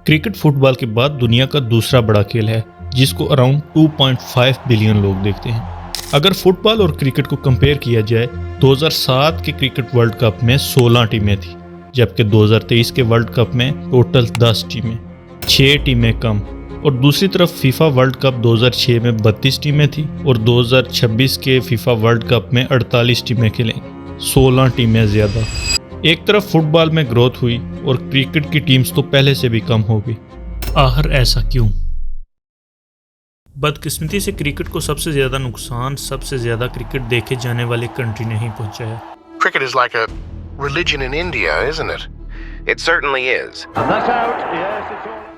Cricket football के बाद दुनिया का दूसरा बड़ा खेल है जिसको अराउंड 2.5 बिलियन लोग देखते हैं। अगर फुटबॉल और क्रिकेट को कंपेयर किया जाए 2007 के क्रिकेट वर्ल्ड कप में 16 टीमें थी, जबकि 2023 के वर्ल्ड कप में टोटल 10 टीमें, 6 टीमें कम। और दूसरी तरफ फीफा वर्ल्ड कप 2006 में 32 टीमें थी और 2026 के फीफा वर्ल्ड कप में 48 टीमें खेलेंगी, 16 टीमें ज़्यादा। एक तरफ फुटबॉल में ग्रोथ हुई और क्रिकेट की टीम्स तो पहले से भी कम हो गई। आखिर ऐसा क्यों? बदकिस्मती से क्रिकेट को सबसे ज़्यादा नुकसान सबसे ज़्यादा क्रिकेट देखे जाने वाले कंट्री ने ही पहुंचाया। Cricket is like a religion in India, isn't it? It certainly is.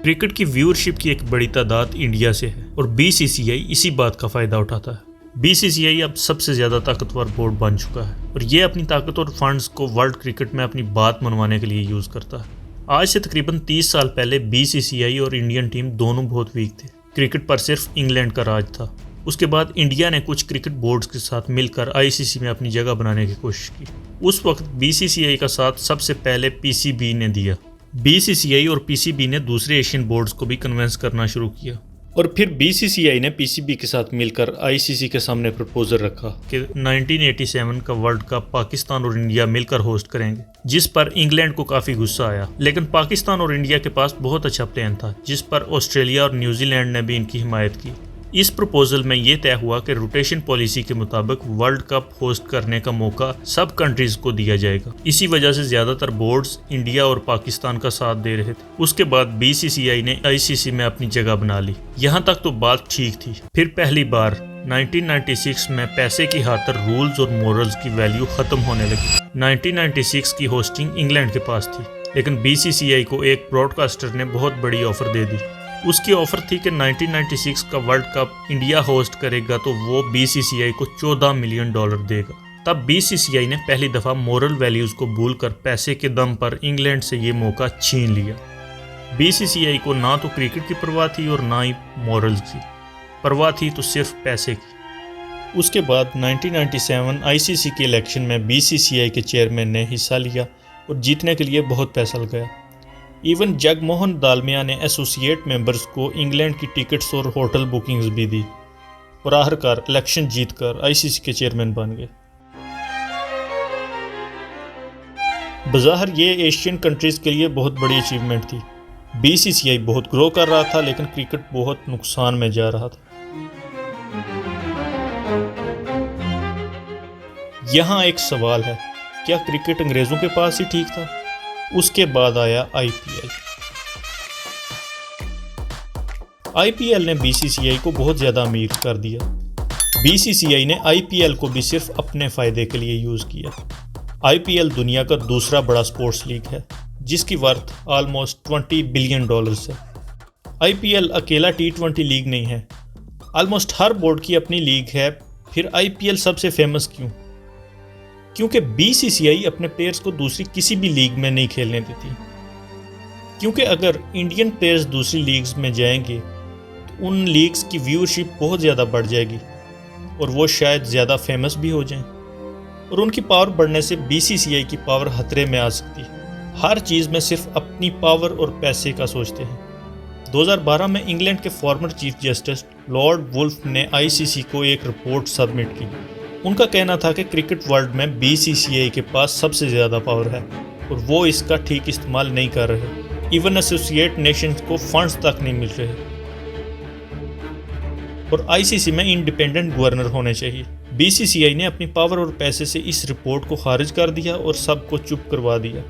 Cricket की व्यूअरशिप की एक बड़ी तादाद इंडिया से है और बीसीसीआई इसी बात का फ़ायदा उठाता है। बीसीसीआई अब सबसे ज़्यादा ताकतवर बोर्ड बन चुका है और ये अपनी ताकत और फंड्स को वर्ल्ड क्रिकेट में अपनी बात मनवाने के लिए यूज़ करता है। आज से तकरीबन 30 साल पहले बीसीसीआई और इंडियन टीम दोनों बहुत वीक थे। क्रिकेट पर सिर्फ इंग्लैंड का राज था। उसके बाद इंडिया ने कुछ क्रिकेट बोर्ड्स के साथ मिलकर आईसीसी में अपनी जगह बनाने की कोशिश की। उस वक्त बीसीसीआई का साथ सबसे पहले पीसीबी ने दिया। बीसीसीआई और पीसीबी ने दूसरे एशियन बोर्ड्स को भी कन्विंस करना शुरू किया और फिर बीसीसीआई ने पीसीबी के साथ मिलकर आईसीसी के सामने प्रपोजल रखा कि 1987 का वर्ल्ड कप पाकिस्तान और इंडिया मिलकर होस्ट करेंगे, जिस पर इंग्लैंड को काफ़ी गुस्सा आया। लेकिन पाकिस्तान और इंडिया के पास बहुत अच्छा प्लान था, जिस पर ऑस्ट्रेलिया और न्यूजीलैंड ने भी इनकी हिमायत की। इस प्रपोजल में ये तय हुआ कि रोटेशन पॉलिसी के मुताबिक वर्ल्ड कप होस्ट करने का मौका सब कंट्रीज को दिया जाएगा। इसी वजह से ज़्यादातर बोर्ड्स इंडिया और पाकिस्तान का साथ दे रहे थे। उसके बाद बीसीसीआई ने आईसीसी में अपनी जगह बना ली। यहाँ तक तो बात ठीक थी। फिर पहली बार 1996 में पैसे की खातिर रूल्स और मोरल्स की वैल्यू ख़त्म होने लगी। 1996 की होस्टिंग इंग्लैंड के पास थी, लेकिन बीसीसीआई को एक ब्रॉडकास्टर ने बहुत बड़ी ऑफर दे दी। उसकी ऑफर थी कि 1996 का वर्ल्ड कप इंडिया होस्ट करेगा तो वो बीसीसीआई को $14 मिलियन देगा। तब बीसीसीआई ने पहली दफ़ा मोरल वैल्यूज़ को भूलकर पैसे के दम पर इंग्लैंड से ये मौका छीन लिया। बीसीसीआई को ना तो क्रिकेट की परवाह थी और ना ही मोरल्स की परवाह थी, तो सिर्फ पैसे की। उसके बाद 1997 आईसीसी के इलेक्शन में बीसीसीआई के चेयरमैन ने हिस्सा लिया और जीतने के लिए बहुत पैसा लगाया। इवन जगमोहन दालमिया ने एसोसिएट मेंबर्स को इंग्लैंड की टिकट्स और होटल बुकिंग्स भी दी और आखिरकार इलेक्शन जीतकर आईसीसी के चेयरमैन बन गए। बज़ाहिर ये एशियन कंट्रीज़ के लिए बहुत बड़ी अचीवमेंट थी। बीसीसीआई बहुत ग्रो कर रहा था, लेकिन क्रिकेट बहुत नुकसान में जा रहा था। यहाँ एक सवाल है, क्या क्रिकेट अंग्रेज़ों के पास ही ठीक था? उसके बाद आया आईपीएल। आईपीएल ने बीसीसीआई को बहुत ज़्यादा अमीर कर दिया। बीसीसीआई ने आईपीएल को भी सिर्फ अपने फ़ायदे के लिए यूज़ किया। आईपीएल दुनिया का दूसरा बड़ा स्पोर्ट्स लीग है, जिसकी वर्थ ऑलमोस्ट $20 बिलियन है। आईपीएल अकेला T20 लीग नहीं है, ऑलमोस्ट हर बोर्ड की अपनी लीग है। फिर आईपीएल सबसे फेमस क्यों? क्योंकि बीसीसीआई अपने प्लेयर्स को दूसरी किसी भी लीग में नहीं खेलने देती। क्योंकि अगर इंडियन प्लेयर्स दूसरी लीग्स में जाएंगे तो उन लीग्स की व्यूअरशिप बहुत ज़्यादा बढ़ जाएगी और वो शायद ज़्यादा फेमस भी हो जाएं, और उनकी पावर बढ़ने से बीसीसीआई की पावर खतरे में आ सकती है। हर चीज़ में सिर्फ अपनी पावर और पैसे का सोचते हैं। 2012 में इंग्लैंड के former chief justice lord Woolf ने आईसीसी को एक रिपोर्ट सबमिट की। उनका कहना था कि क्रिकेट वर्ल्ड में बीसीसीआई के पास सबसे ज़्यादा पावर है और वो इसका ठीक इस्तेमाल नहीं कर रहे। इवन एसोसिएट नेशंस को फंड्स तक नहीं मिल रहे और आईसीसी में इंडिपेंडेंट गवर्नर होने चाहिए। बीसीसीआई ने अपनी पावर और पैसे से इस रिपोर्ट को खारिज कर दिया और सबको चुप करवा दिया।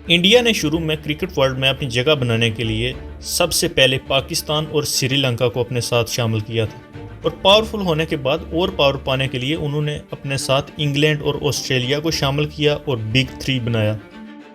इंडिया ने शुरू में क्रिकेट वर्ल्ड में अपनी जगह बनाने के लिए सबसे पहले पाकिस्तान और श्रीलंका को अपने साथ शामिल किया था, और पावरफुल होने के बाद और पावर पाने के लिए उन्होंने अपने साथ इंग्लैंड और ऑस्ट्रेलिया को शामिल किया और बिग 3 बनाया।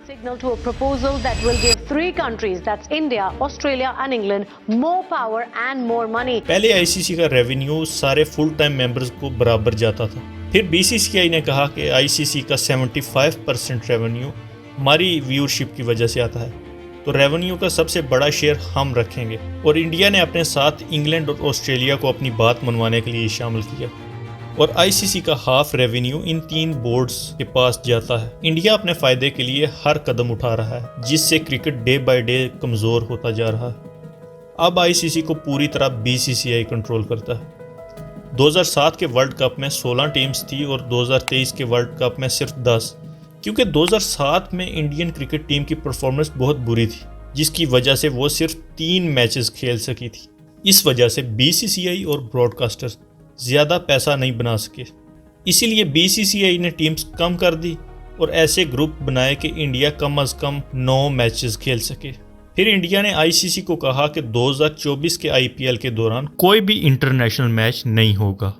Signal to a proposal that will give 3 countries, that's India, Australia and England, more power and more money. पहले आईसीसी का रेवेन्यू सारे फुल टाइम मेंबर्स को बराबर जाता था। फिर बीसीसीआई ने कहा कि आईसीसी का 75% रेवेन्यू हमारी व्यूअरशिप की वजह से आता है, तो रेवेन्यू का सबसे बड़ा शेयर हम रखेंगे। और इंडिया ने अपने साथ इंग्लैंड और ऑस्ट्रेलिया को अपनी बात मनवाने के लिए शामिल किया। और आईसीसी का हाफ रेवेन्यू इन 3 बोर्ड्स के पास जाता है। इंडिया अपने फायदे के लिए हर कदम उठा रहा है, जिससे क्रिकेट डे बाय डे कमजोर होता जा रहा है। अब आईसीसी को पूरी तरह बीसीसीआई कंट्रोल करता है। 2007 के वर्ल्ड कप में 16 टीम्स थी और 2023 के वर्ल्ड कप में सिर्फ 10, क्योंकि 2007 में इंडियन क्रिकेट टीम की परफॉर्मेंस बहुत बुरी थी, जिसकी वजह से वो सिर्फ 3 मैचेस खेल सकी थी। इस वजह से बीसीसीआई और ब्रॉडकास्टर्स ज़्यादा पैसा नहीं बना सके, इसीलिए बीसीसीआई ने टीम्स कम कर दी और ऐसे ग्रुप बनाए कि इंडिया कम अज़ कम 9 मैचेस खेल सके। फिर इंडिया ने आईसीसी को कहा कि 2024 के आईपीएल के दौरान कोई भी इंटरनेशनल मैच नहीं होगा,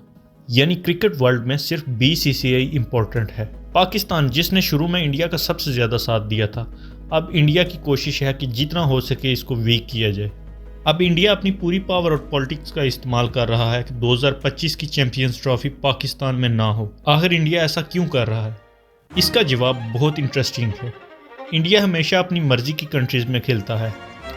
यानी क्रिकेट वर्ल्ड में सिर्फ बीसीसीआई इम्पोर्टेंट है। पाकिस्तान, जिसने शुरू में इंडिया का सबसे ज़्यादा साथ दिया था, अब इंडिया की कोशिश है कि जितना हो सके इसको वीक किया जाए। अब इंडिया अपनी पूरी पावर और पॉलिटिक्स का इस्तेमाल कर रहा है कि 2025 की चैंपियंस ट्रॉफी पाकिस्तान में ना हो। आखिर इंडिया ऐसा क्यों कर रहा है? इसका जवाब बहुत इंटरेस्टिंग है। इंडिया हमेशा अपनी मर्जी की कंट्रीज़ में खेलता है,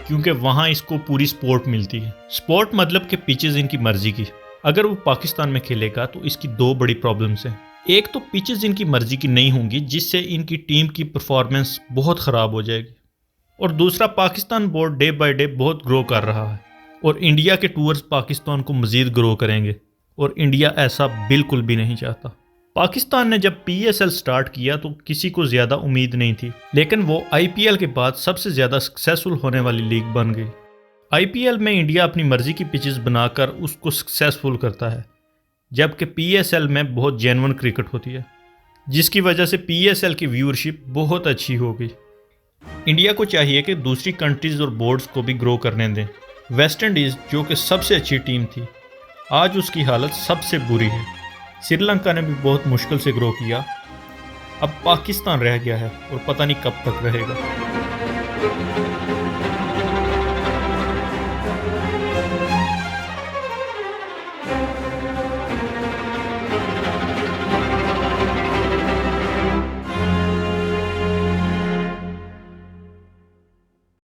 क्योंकि वहाँ इसको पूरी सपोर्ट मिलती है। सपोर्ट मतलब कि पिचेस इनकी मर्जी की। अगर वो पाकिस्तान में खेलेगा तो इसकी 2 बड़ी प्रॉब्लम्स हैं। एक तो पिचेस इनकी मर्जी की नहीं होंगी, जिससे इनकी टीम की परफॉर्मेंस बहुत ख़राब हो जाएगी, और दूसरा Pakistan board day by day बहुत ग्रो कर रहा है और इंडिया के टूर्स पाकिस्तान को मज़ीद ग्रो करेंगे, और इंडिया ऐसा बिल्कुल भी नहीं चाहता। पाकिस्तान ने जब पीएसएल स्टार्ट किया तो किसी को ज़्यादा उम्मीद नहीं थी, लेकिन वो आईपीएल के बाद सबसे ज़्यादा सक्सेसफुल होने वाली लीग बन गई। आईपीएल में इंडिया अपनी मर्जी की पिचेस बनाकर उसको सक्सेसफुल करता है, जबकि पीएसएल में बहुत जेन्युइन क्रिकेट होती है, जिसकी वजह से पीएसएल की व्यूअरशिप बहुत अच्छी हो गई। इंडिया को चाहिए कि दूसरी कंट्रीज़ और बोर्ड्स को भी ग्रो करने दें। वेस्ट इंडीज़, जो कि सबसे अच्छी टीम थी, आज उसकी हालत सबसे बुरी है। श्रीलंका ने भी बहुत मुश्किल से ग्रो किया। अब पाकिस्तान रह गया है और पता नहीं कब तक रहेगा।